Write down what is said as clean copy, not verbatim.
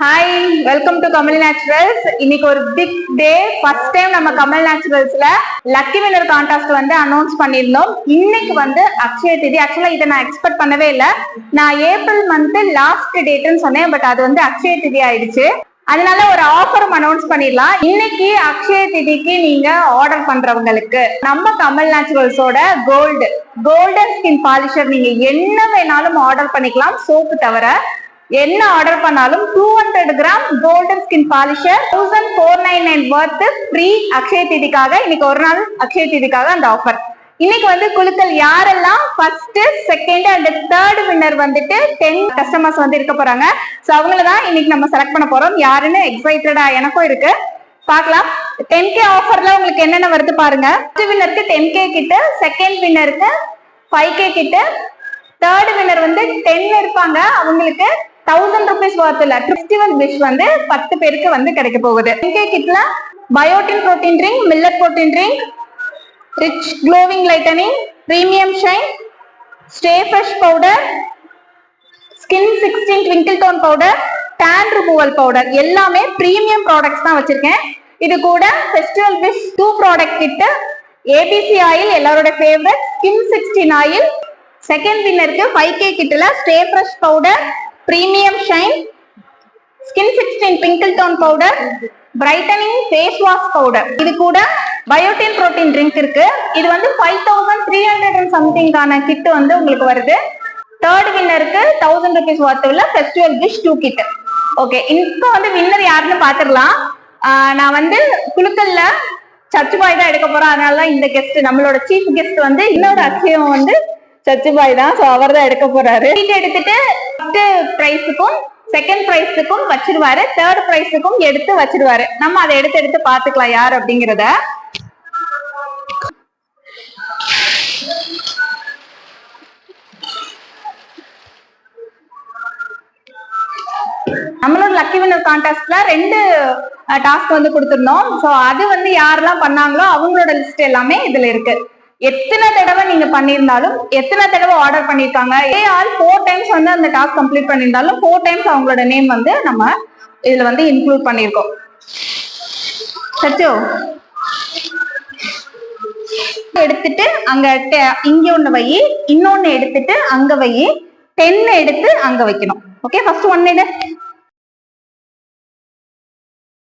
Hi, welcome to Kamal naturals. இன்னைக்கு ஒரு big டே. First time நம்ம கமல் நேச்சுரல்ஸ்ல லக்கி வினர் கான்டெஸ்ட் வந்து அனௌன்ஸ் பண்ணிருந்தோம். இன்னைக்கு வந்து அக்ஷய திதி. ஆக்சுவலா இதை நான் எக்ஸ்பெக்ட் பண்ணவே இல்லை. நான் ஏப்ரல் மந்த் லாஸ்ட் டேட்னு சொன்னேன், பட் அது வந்து அக்ஷய திதி ஆயிடுச்சு. அதனால ஒரு ஆஃபரும் அனௌன்ஸ் பண்ணிடலாம். இன்னைக்கு அக்ஷய திதிக்கு நீங்க ஆர்டர் பண்றவங்களுக்கு நம்ம கமல் நேச்சுரல்ஸோட கோல்டன் ஸ்கின் பாலிஷர் நீங்க என்ன வேணாலும் ஆர்டர் பண்ணிக்கலாம், சோப்பு தவிர. என்ன ஆர்டர் பண்ணாலும் 200 கிராம் கோல்டன் ஸ்கின் பாலிஷர் 1499 வர்த் ஃப்ரீ அக்ஷய திதிக்காக. இன்னைக்கு ஒரு நாள் அக்ஷய திதிக்காக அந்த ஆஃபர். இன்னைக்கு வந்து குழுக்கள் யாரெல்லாம் first, second and third winner வந்துட்டு 10 கஸ்டமர்ஸ் வந்து இருக்க போறாங்க. சோ அவங்கள தான் இன்னைக்கு நம்ம செலக்ட் பண்ண போறோம். யாருன்னு எக்ஸைட்டடா எனக்கும் இருக்கு. பார்க்கலாம். 10K ஆஃபர்ல உங்களுக்கு என்னென்ன வருது பாருங்க. ஃபர்ஸ்ட் வின்னருக்கு 10K கிட்ட, செகண்ட் வின்னருக்கு 5K கிட்ட, தேர்ட் வின்னர் வந்து 10 இருப்பாங்க, அவங்களுக்கு 1000 rupees worth இல்ல ஃபெஸ்டிவல் விஷ் வந்து 10 பேருக்கு வந்து கிடைக்க போகுது. 10K கிட்ல biotin protein drink, millet protein drink, rich glowing lightening, premium shine, stay fresh powder, skin 16 twinkle tone powder, tan removal powder, எல்லாமே பிரீமியம் ப்ராடக்ட்ஸ் தான் வச்சிருக்கேன். இது கூட ஃபெஸ்டிவல் விஷ் 2 ப்ராடக்ட் கிட்ட, ஏபிசி ஆயில் எல்லாரோட ஃபேவரட், ஸ்கின் 16 ஆயில். செகண்ட் வின்னருக்கு 5K கிட்டல stay fresh powder, premium shine, skin 16 twinkle tone powder, brightening face wash powder. இது கூட பயோட்டின் புரோட்டீன் ட்ரிங்க் இருக்கு. இது வந்து 5300 சம்திங்கான கிட் வந்து உங்களுக்கு வருது. தேர்ட் வின்னருக்கு 1000 rupees worth உள்ள ஃபெஸ்டிவல் விஷ் 2 கிட். ஓகே, இப்போ வந்து வின்னர் யாருன்னு பாத்துடலாம். நான் வந்து குழுக்கள்ல சச்சுபாய் தான் எடுக்க போறேன். அதனாலதான் இந்த கெஸ்ட், நம்மளோட சீஃப் கெஸ்ட் வந்து இன்னொரு அக்ஷயம் வந்து சச்சுபாய் தான். சோ அவர் தான் எடுக்க போறாரு. எடுத்துட்டு ஃபர்ஸ்ட் பிரைஸுக்கும் செகண்ட் பிரைஸுக்கும் வச்சிருவாரு, தேர்ட் பிரைஸுக்கும் எடுத்து வச்சிருவாரு. நம்ம அதை எடுத்து பாத்துக்கலாம் யார் அப்படிங்கறத. நம்மளோட லக்கி வினர் கான்டெஸ்ட்ல 2 டாஸ்க் வந்து கொடுத்திருந்தோம். சோ அது வந்து யாரெல்லாம் பண்ணாங்களோ அவங்களோட லிஸ்ட் எல்லாமே இதுல இருக்கு. எத்தனை தடவை நீங்க பண்ணியிருந்தாலும், எத்தனை தடவை ஆர்டர் பண்ணிருக்காங்க, ஆல் 4 டைம்ஸ் வந்து அந்த டாஸ்க் கம்ப்ளீட் பண்ணியிருந்தாலும் 4 டைம்ஸ் அவங்களோட நேம் வந்து நம்ம இதுல வந்து இன்க்ளூட் பண்ணிருக்கோம். சச்சோ எடுத்துட்டு அங்க இங்க ஒண்ணு வை, இன்னொன்னு எடுத்துட்டு அங்க வை, 10 எடுத்து அங்க வைக்கணும். ஓகே, ஃபர்ஸ்ட் 1 எடு,